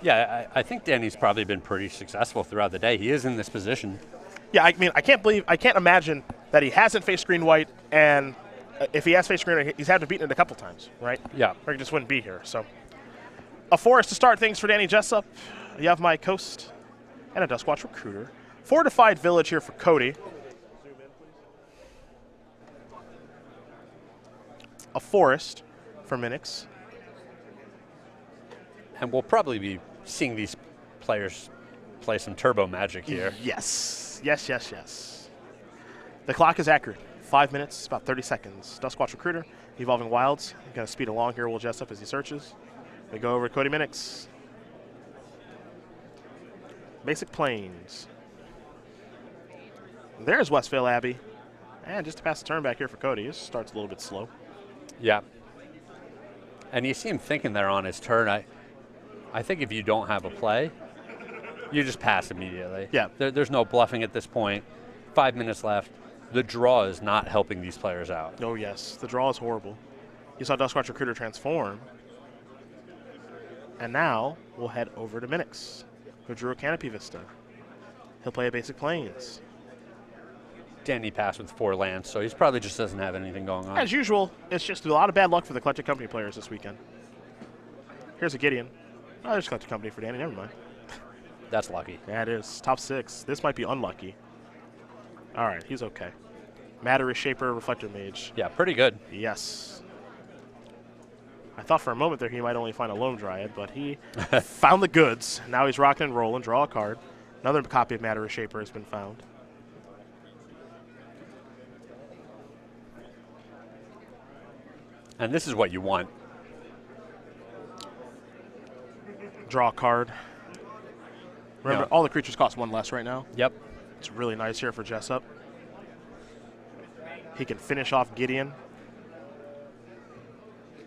Yeah, I think Danny's probably been pretty successful throughout the day. He is in this position. Yeah, I mean, I can't imagine that he hasn't faced green-white, and if he has faced green, he's had to beat it a couple times, right? Yeah. Or he just wouldn't be here. So, a forest to start things for Danny Jessup. You have my Coast and a Duskwatch Recruiter. Fortified Village here for Cody. A forest for Minnix. And we'll probably be seeing these players play some turbo magic here. Yes. Yes, yes, yes. The clock is accurate. 5 minutes, about 30 seconds. Duskwatch Recruiter, Evolving Wilds. Going to speed along here, Will Jessup, as he searches. We go over to Cody Minnix. Basic Plains. There's Westvale Abbey. And just to pass the turn back here for Cody. This starts a little bit slow. Yeah. And you see him thinking there on his turn. I think if you don't have a play, you just pass immediately. Yeah. There's no bluffing at this point. 5 minutes left. The draw is not helping these players out. Oh, yes. The draw is horrible. You saw Duskwatch Recruiter transform. And now we'll head over to Minnix, who drew a Canopy Vista. He'll play a Basic Plains. Danny passed with 4 lands, so he probably just doesn't have anything going on. As usual, it's just a lot of bad luck for the Collected Company players this weekend. Here's a Gideon. Oh, there's Collected Company for Danny. Never mind. That's lucky. Yeah, it is. Top 6. This might be unlucky. All right, he's okay. Matter Shaper, Reflector Mage. Yeah, pretty good. Yes. I thought for a moment there he might only find a Lone Dryad, but he found the goods. Now he's rocking and rolling. Draw a card. Another copy of Matter Shaper has been found. And this is what you want. Draw a card. Remember, Yeah. all the creatures cost 1 less right now. Yep. It's really nice here for Jessup. He can finish off Gideon.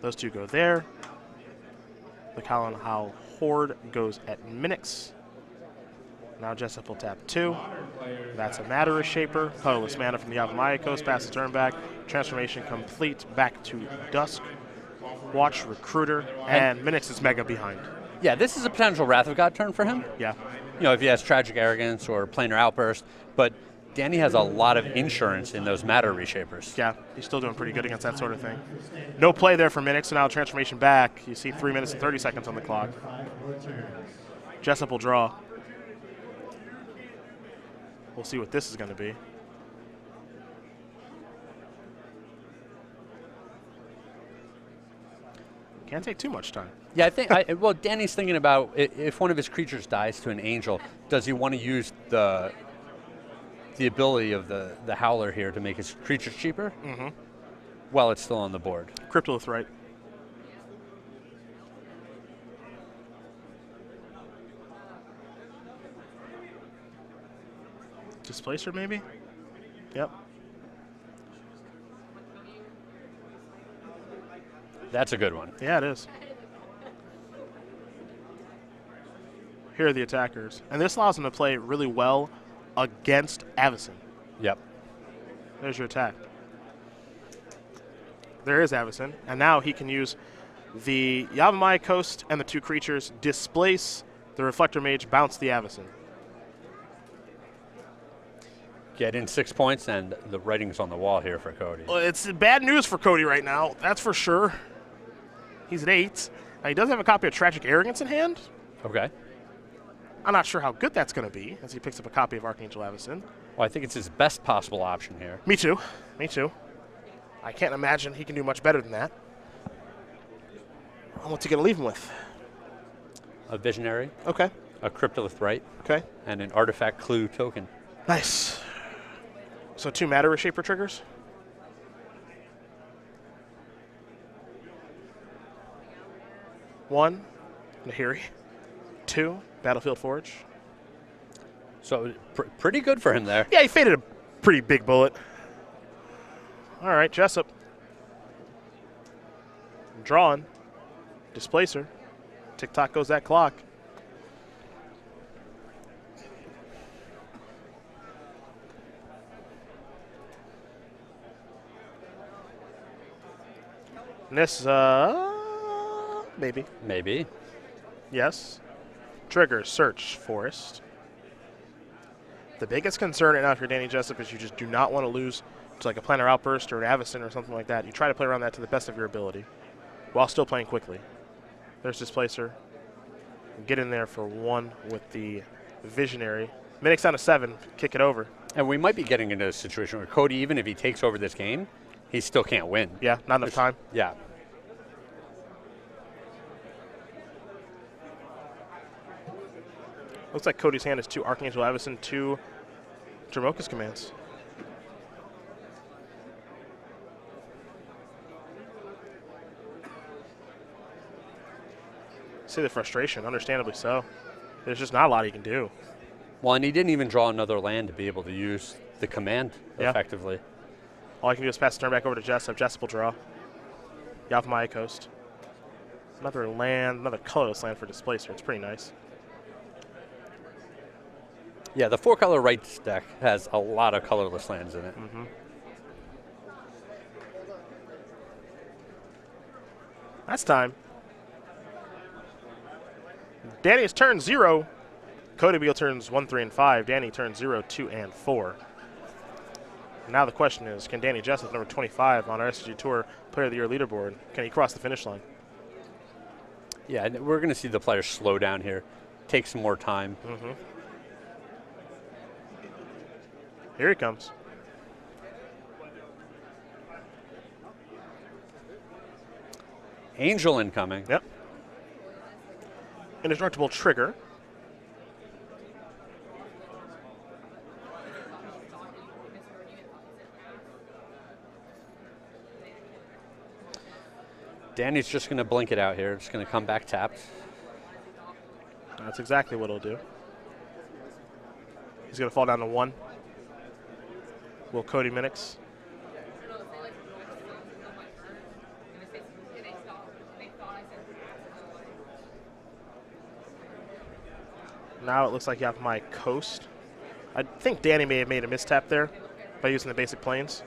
Those 2 go there. The Callan Howl Horde goes at Minnix. Now Jessup will tap 2. That's a Matter Shaper. Colorless mana from the Yavimaya Coast. Pass the turn back. Transformation complete. Back to Dusk. Watch Recruiter. And Minnix is mega behind. Yeah, this is a potential Wrath of God turn for him. Yeah. You know, if he has Tragic Arrogance or Planar Outburst. But Danny has a lot of insurance in those Matter Reshapers. Yeah, he's still doing pretty good against that sort of thing. No play there for Minnix, so now transformation back. You see 3 minutes and 30 seconds on the clock. Jessup will draw. We'll see what this is going to be. Can't take too much time. Yeah, I think, well, Danny's thinking about if one of his creatures dies to an angel, does he want to use the ability of the Howler here to make his creatures cheaper? Mm-hmm. While it's still on the board. Cryptolith, right? Displacer, maybe? Yep. That's a good one. Yeah, it is. Here are the attackers. And this allows them to play really well against Avacyn. Yep. There's your attack. There is Avacyn. And now he can use the Yavimaya Coast and the 2 creatures, displace the Reflector Mage, bounce the Avacyn. Get in 6 points, and the writing's on the wall here for Cody. Well, it's bad news for Cody right now, that's for sure. He's at 8. Now, he does have a copy of Tragic Arrogance in hand. Okay. I'm not sure how good that's going to be as he picks up a copy of Archangel Avacyn. Well, I think it's his best possible option here. Me too. Me too. I can't imagine he can do much better than that. What's he going to leave him with? A Visionary, Okay. a Cryptolith Right, Okay. and an Artifact Clue token. Nice. So 2 Matter Reshaper triggers. One, Nahiri. 2, Battlefield Forge. So pretty good for him there. Yeah, he faded a pretty big bullet. All right, Jessup. Drawn. Displacer. Tick-tock goes that clock. Nissa, maybe. Maybe. Yes. Trigger, search, forest. The biggest concern right now for Danny Jessup is you just do not want to lose to like a Planar Outburst or an Avacyn or something like that. You try to play around that to the best of your ability while still playing quickly. There's Displacer. Get in there for 1 with the Visionary. Minnix down to 7, kick it over. And we might be getting into a situation where Cody, even if he takes over this game, he still can't win. Yeah, not enough time. Yeah. Looks like Cody's hand is 2 Archangel Avacyn, 2 Dromoka's commands. See the frustration, understandably so. There's just not a lot he can do. Well, and he didn't even draw another land to be able to use the command effectively. All I can do is pass the turn back over to Jessup. Jessup will draw. Yavimaya Coast. Another land, another colorless land for Displacer. It's pretty nice. Yeah, the 4-color rights deck has a lot of colorless lands in it. Mm-hmm. That's time. Danny's turn 0. Cody Beal turns 1, 3, and 5. Danny turns 0, 2, and 4. Now the question is, can Danny Jessup, number 25 on our SCG Tour Player of the Year leaderboard, can he cross the finish line? Yeah, and we're going to see the players slow down here, take some more time. Mm-hmm. Here he comes. Angel incoming. Yep. Indestructible trigger. Danny's just going to blink it out here. It's going to come back tapped. That's exactly what he'll do. He's going to fall down to 1. Will Cody Minnix. Now it looks like you have my coast. I think Danny may have made a mistap there by using the basic planes.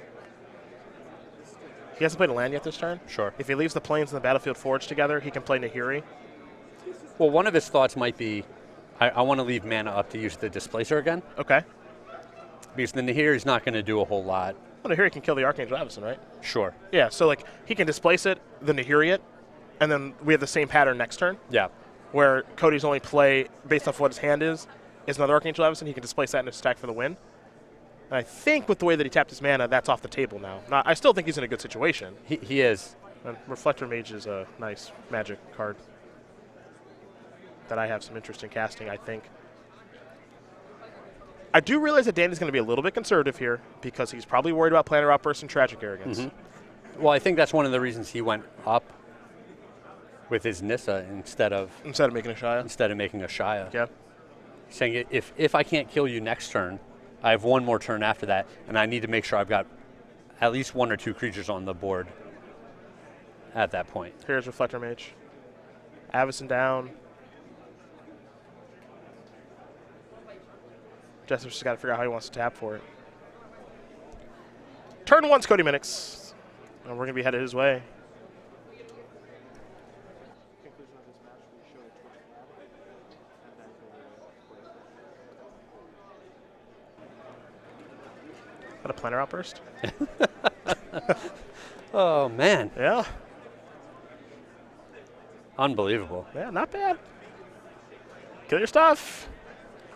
He hasn't played a land yet this turn. Sure. If he leaves the planes and the battlefield forged together, he can play Nahiri. Well, one of his thoughts might be, I want to leave mana up to use the Displacer again. Okay. Because the Nahiri is not going to do a whole lot. Well, Nahiri can kill the Archangel Avacyn, right? Sure. Yeah, so like he can displace it, the Nahiri it, and then we have the same pattern next turn. Yeah. Where Cody's only play, based off what his hand is another Archangel Avacyn. He can displace that in his stack for the win. And I think with the way that he tapped his mana, that's off the table now. I still think he's in a good situation. He is. And Reflector Mage is a nice magic card that I have some interest in casting, I think. I do realize that Danny's going to be a little bit conservative here because he's probably worried about Planar Outburst and Tragic Arrogance. Mm-hmm. Well, I think that's one of the reasons he went up with his Nissa instead of making a Shia. Instead of making a Shia. Yeah. Saying if I can't kill you next turn, I have one more turn after that, and I need to make sure I've got at least 1 or 2 creatures on the board at that point. Here's Reflector Mage. Avacyn down. Jessup's just got to figure out how he wants to tap for it. Turn 1's Cody Minnix. And we're going to be headed his way. Got a Planar Outburst? Oh, man. Yeah. Unbelievable. Yeah, not bad. Kill your stuff.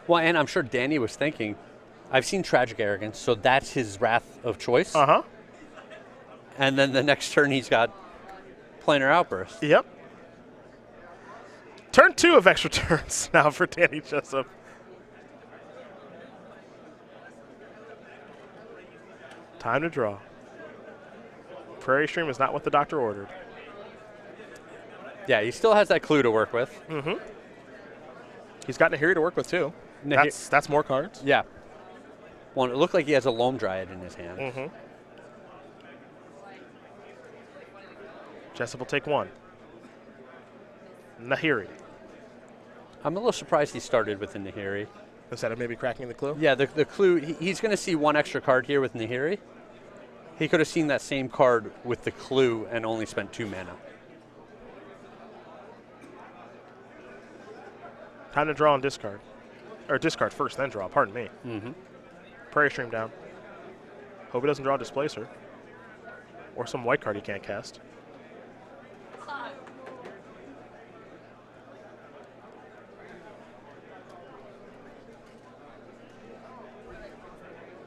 Well, and I'm sure Danny was thinking, I've seen Tragic Arrogance, so that's his wrath of choice. Uh-huh. And then the next turn he's got Planar Outburst. Yep. Turn 2 of extra turns now for Danny Jessup. Time to draw. Prairie Stream is not what the doctor ordered. Yeah, he still has that clue to work with. Mm-hmm. He's got Nahiri to work with, too. That's more cards. Yeah. Well, it looked like he has a Loam Dryad in his hand. Mm-hmm. Jessup will take 1. Nahiri. I'm a little surprised he started with the Nahiri. Instead of maybe cracking the clue? Yeah, the clue, he's going to see 1 extra card here with Nahiri. He could have seen that same card with the clue and only spent 2 mana. Time to draw and discard. Or discard first, then draw. Pardon me. Mm-hmm. Prairie Stream down. Hope he doesn't draw a Displacer. Or some white card he can't cast.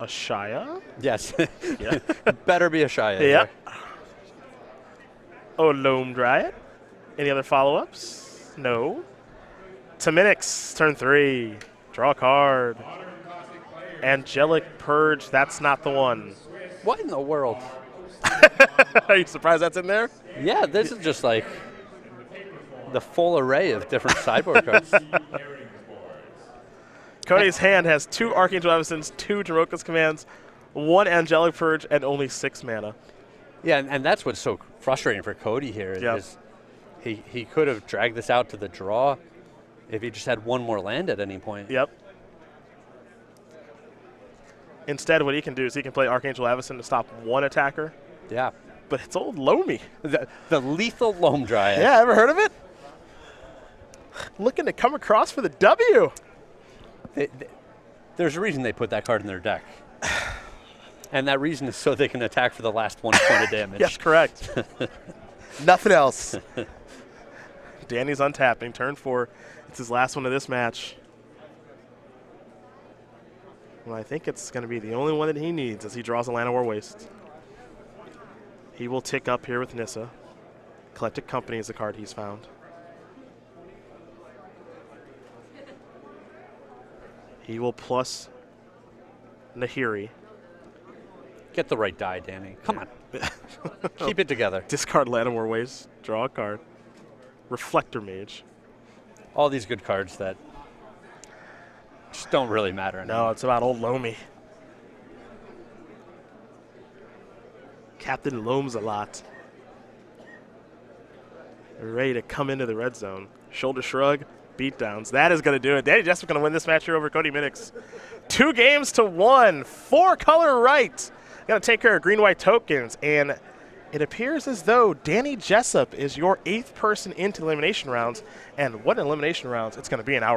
A Shia? Yes. Yeah. Better be a Shia. Yep. Oh, Loam Dryad. Any other follow-ups? No. To Minnix, turn 3. Draw a card. Angelic Purge, that's not the one. What in the world? Are you surprised that's in there? Yeah, this is just like the full array of different sideboard cards. Cody's hand has 2 Archangel Evisons, 2 Jaroka's Commands, 1 Angelic Purge, and only 6 mana. Yeah, and that's what's so frustrating for Cody here. Yep. Is he could have dragged this out to the draw if he just had one more land at any point. Yep. Instead, what he can do is he can play Archangel Avison to stop 1 attacker. Yeah. But it's old Loamy. The lethal Loam Dryad. Yeah, ever heard of it? Looking to come across for the W. There's a reason they put that card in their deck. And that reason is so they can attack for the last 1 point of damage. Yes, correct. Nothing else. Danny's untapping. Turn 4. It's his last one of this match. Well, I think it's going to be the only one that he needs as he draws a Llanowar Waste. He will tick up here with Nissa. Eclectic Company is the card he's found. He will plus Nahiri. Get the right die, Danny. Come on. Keep it together. Discard Llanowar Waste. Draw a card. Reflector Mage. All these good cards that just don't really matter anymore. No, it's about old Loamy. Captain Loams a lot. Ready to come into the red zone. Shoulder shrug, beatdowns. That is going to do it. Danny Jessup going to win this match here over Cody Minnix. 2-1. 4 color right. Going to take care of green-white tokens. And it appears as though Danny Jessup is your 8th person into elimination rounds. And what elimination rounds? It's going to be an hour.